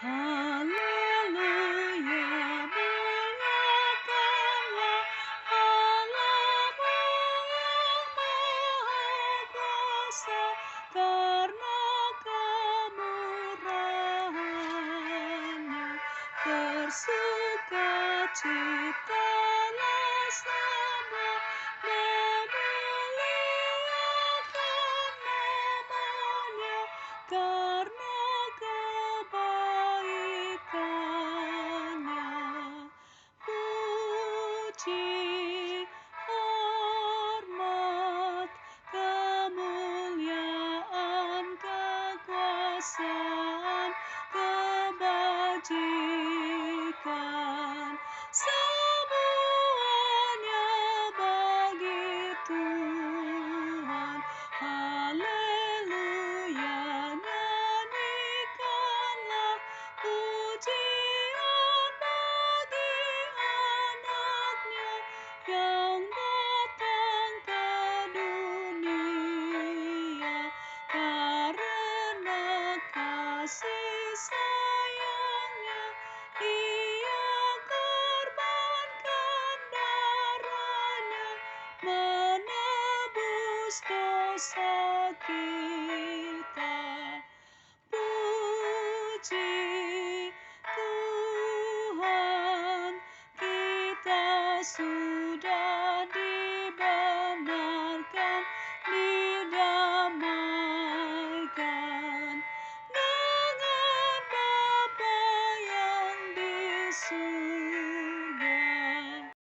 Haleluya muliakanlah Allah-Mu yang maha kuasa, karena kemurahan-Nya. Bersukacitalah semua, memuliakan nama-Nya, karena kebaikan-Nya. Puji, hormat, kemuliaan, kekuasaan, kebajikan, semuanya bagi Tuhan. Haleluya, nyanyikanlah pujian bagi Anak-Nya yang datang ke dunia. Karena kasih sayang-Nya, Ia korbankan darah-Nya, menebus dosa kita.